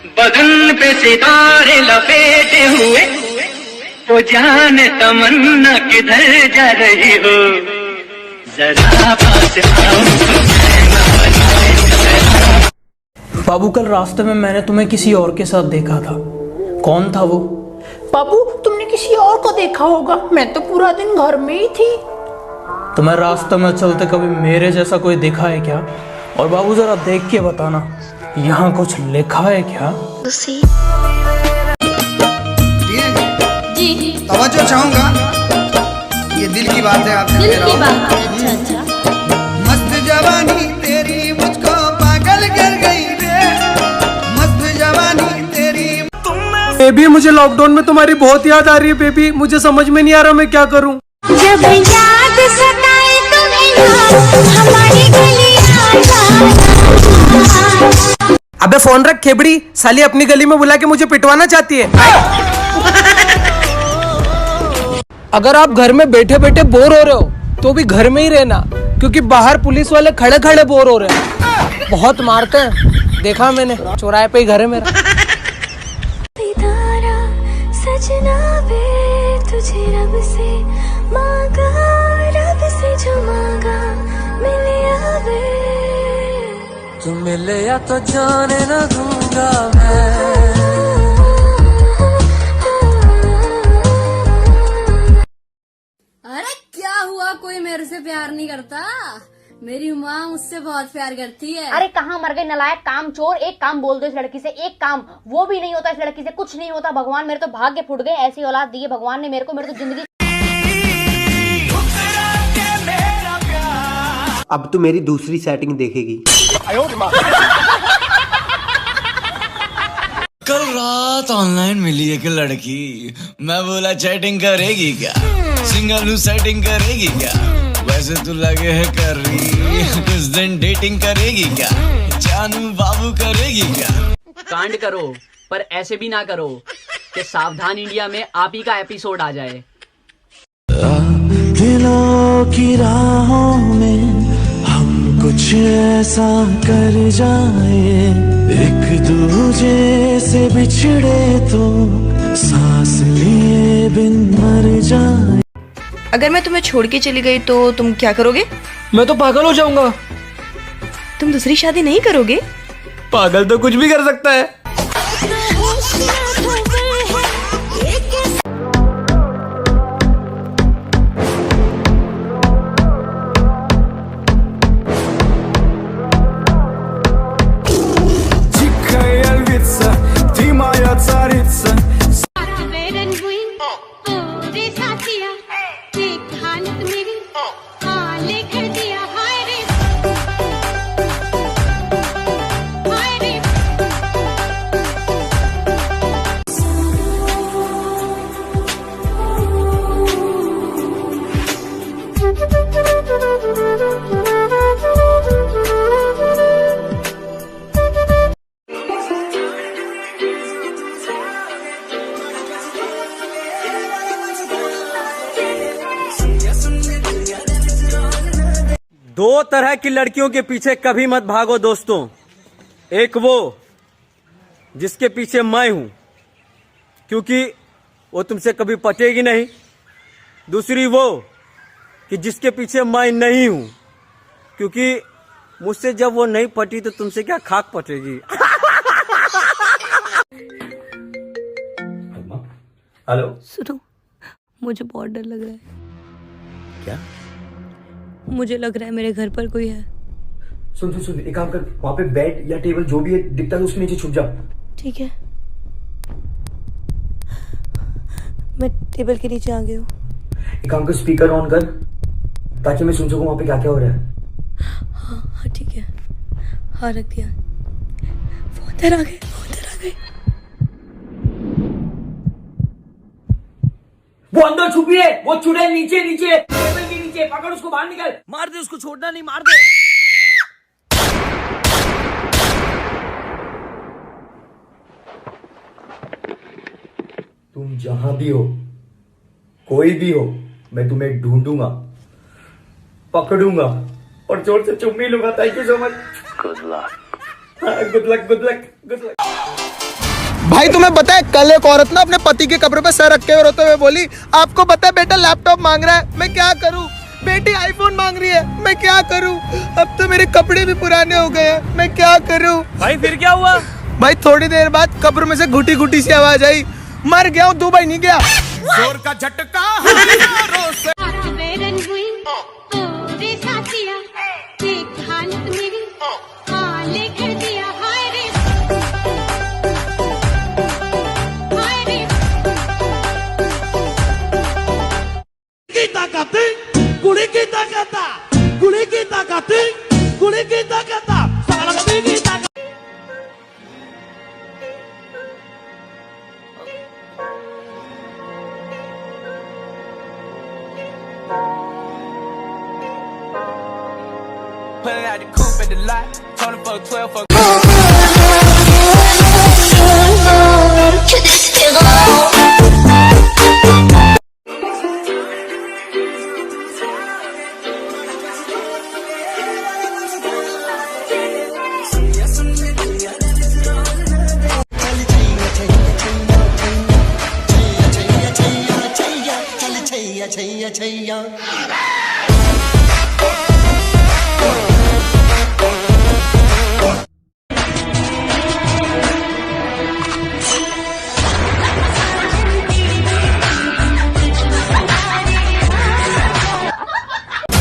बदन पे सितारे लपेटे हुए, तो जान तमन्ना किधर जा रही हो, जरा पास आओ। बाबू कल रास्ते में मैंने तुम्हें किसी और के साथ देखा था। कौन था वो? बाबू तुमने किसी और को देखा होगा, मैं तो पूरा दिन घर में ही थी। तुम्हें रास्ते में चलते कभी मेरे जैसा कोई देखा है क्या? और बाबू जरा देख के बताना, यहाँ कुछ लिखा है क्या? जी तवज्जो चाहूंगा, ये दिल की बात है, आपने दिल की बात है। अच्छा अच्छा। मस्त जवानी तेरी मुझको पागल कर गई रे, मस्त जवानी तेरी। बेबी मुझे लॉकडाउन में तुम्हारी बहुत याद आ रही है बेबी, मुझे समझ में नहीं आ रहा मैं क्या करूं। जब याद सताए तुम्हें हमारी गलियां। अबे फोन रख खेबड़ी, साली अपनी गली में बुला के मुझे पिटवाना चाहती है। अगर आप घर में बैठे बैठे बोर हो रहे हो तो भी घर में ही रहना, क्योंकि बाहर पुलिस वाले खड़े खड़े बोर हो रहे हैं, बहुत मारते हैं। देखा मैंने, चौराहे पे ही घर है मेरा। सजना वे तुझे रब से मांगा, रब से जो मांगा मिले आवे। तुम मिले या तो जाने न दूंगा मैं। अरे क्या हुआ, कोई मेरे से प्यार नहीं करता? मेरी माँ मुझसे बहुत प्यार करती है। अरे कहाँ मर गए नलायक काम चोर, एक काम बोल दो इस लड़की से, एक काम वो भी नहीं होता इस लड़की से, कुछ नहीं होता। भगवान मेरे तो भाग्य फूट गए, ऐसी औलाद दी है भगवान ने मेरे को, मेरे तो जिंदगी। अब तो मेरी दूसरी सेटिंग देखेगी। कल रात ऑनलाइन मिली एक लड़की, मैं बोला चैटिंग करेगी क्या, सिंगल सेटिंग करेगी क्या, वैसे तो लगे है कर रही, कुछ दिन डेटिंग करेगी क्या, जानू बाबू करेगी क्या। कांड करो पर ऐसे भी ना करो कि सावधान इंडिया में आप ही का एपिसोड आ जाए। दिलों की राहों में हम कुछ ऐसा कर जाए, एक दूजे से बिछड़े तो सांस लिए बिन मर जाए। अगर मैं तुम्हें छोड़ के चली गई तो तुम क्या करोगे? मैं तो पागल हो जाऊंगा। तुम दूसरी शादी नहीं करोगे? पागल तो कुछ भी कर सकता है। दो तरह की लड़कियों के पीछे कभी मत भागो दोस्तों। एक वो जिसके पीछे मैं हूं, क्योंकि वो तुमसे कभी पटेगी नहीं। दूसरी वो कि जिसके पीछे मैं नहीं हूं, क्योंकि मुझसे जब वो नहीं पटी तो तुमसे क्या खाक पटेगी। हेलो सुनो, मुझे बहुत डर लग रहा है। क्या? मुझे लग रहा है मेरे घर पर कोई है। सुन सुन सुन, एक काम कर, वहाँ पे बेड या टेबल जो भी है दिखता है उसके नीचे छुप जा। ठीक है, मैं टेबल के नीचे आ गई हूँ। एक काम कर, स्पीकर ऑन कर ताकि मैं सुन सकूं वहाँ पे क्या क्या हो रहा है। हाँ ठीक है, हाँ रख दिया। वो अंदर आ गए, वो अंदर आ गए। वो अंदर छुपी है, वो चुड़ैल नीचे नीचे टेबल के नीचे, पकड़ उसको, बाहर निकल, मार दे उसको, छोड़ना नहीं, मार दे। तुम जहां भी हो, कोई भी हो, मैं तुम्हें ढूंढूंगा, पकड़ूंगा और जोर से चुम्मी लूंगा। Thank you so much. Good luck, good luck, good luck, good luck. भाई तुम्हें पता है कल एक औरत ना अपने पति के कपड़े पे सर रखे हुए रोते हुए बोली, आपको पता है बेटा लैपटॉप मांग रहा है, मैं क्या करूं? बेटी आईफोन मांग रही है, मैं क्या करूं? अब तो मेरे कपड़े भी पुराने हो गए हैं, मैं क्या करूं? भाई फिर क्या हुआ? भाई थोड़ी देर बाद कब्र में से घुटी घुटी सी आवाज आई, मर गया हूँ, दुबई नहीं गया। जोर का झटका कुड़ी की ताकत, कुड़ी की ताकत, कुड़ी की ताकत, सालमती की ताकत। Pulling out the coupe at the lot, Tony for 12 for.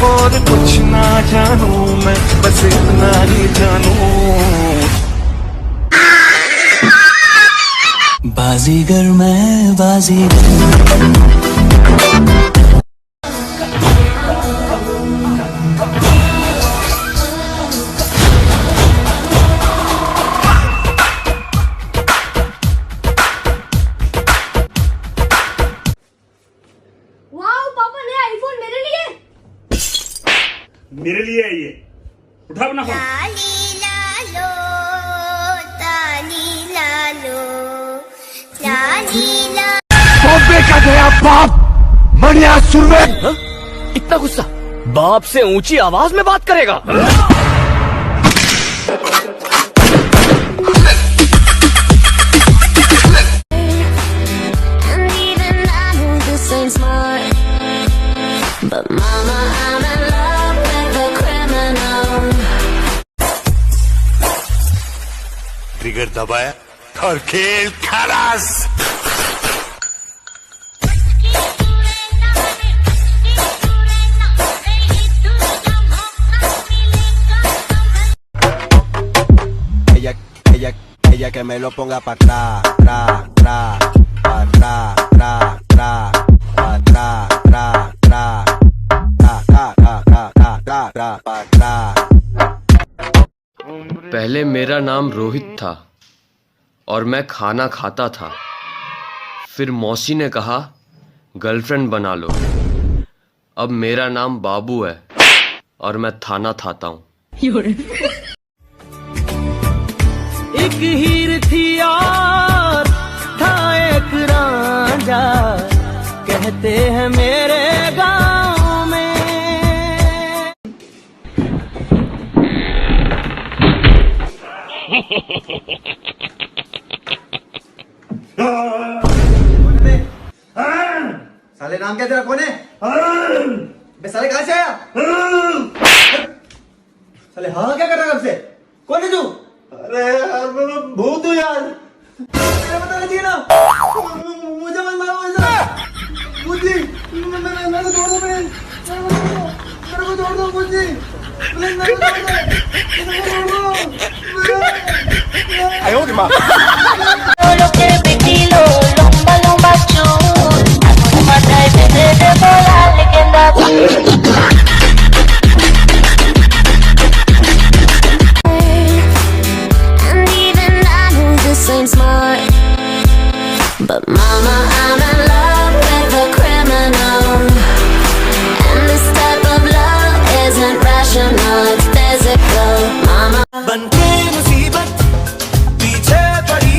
और कुछ ना जानू मैं, बस इतना ही जानू, बाजीगर मैं बाजीगर। वाह पापा ने आईफोन मेरे लिए। मेरे लिए है ये, उठा अपना फोन। का गया बाप बढ़िया सुर में। इतना गुस्सा बाप से ऊंची आवाज में बात करेगा? But mama, I'm in love with a criminal. Trigger दबाया और खेल खलास। Ella que me lo ponga pa' atrás, tra, tra, pa' atrás, tra, tra, pa' atrás, tra, tra, tra, tra, tra, tra, tra, tra, tra, pa' atrás। पहले मेरा नाम रोहित था और मैं खाना खाता था। फिर मौसी ने कहा गर्लफ्रेंड बना लो। अब मेरा नाम बाबू है और मैं थाना थाता हूँ। एक हीर थी और था एक रांझा, कहते हैं मेरे गाँव में। साले नाम क्या तेरा, कौन है? बे साले कहाँ से आया? साले हाँ क्या कर रहा है कब से? कौन है तू? अरे यार मैं भूत हूँ यार, मुझे बताना चाहिए ना, मुझे मत मारो ऐसा। मुझे मेरे को छोड़ दो प्लीज, मेरे को छोड़ दो मुझे प्लीज, मेरे को छोड़ दो। आयो रे माँ। But mama, I'm in love with a criminal. And this type of love isn't rational, it's physical. Mama, बनके मुसीबत पीछे पड़ी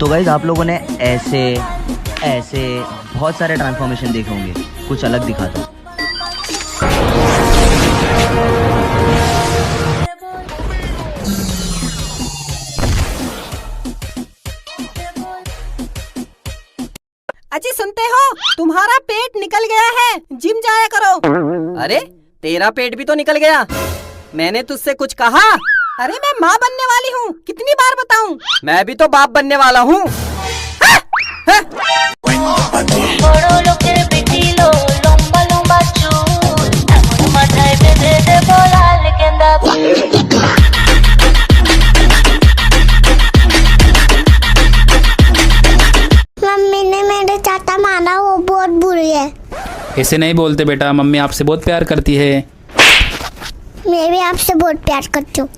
तो गाइस आप लोगों ने ऐसे ऐसे बहुत सारे ट्रांसफॉर्मेशन देखे होंगे, कुछ अलग दिखाता हूं। अजी सुनते हो, तुम्हारा पेट निकल गया है, जिम जाया करो। अरे तेरा पेट भी तो निकल गया, मैंने तुझसे कुछ कहा? अरे मैं माँ बनने वाली हूँ, कितनी बार बताऊँ? मैं भी तो बाप बनने वाला हूँ। मम्मी ने मेरे चाटा मारा, वो बहुत बुरी है। ऐसे नहीं बोलते बेटा, मम्मी आपसे बहुत प्यार करती है। मैं भी आपसे बहुत प्यार करती हूँ।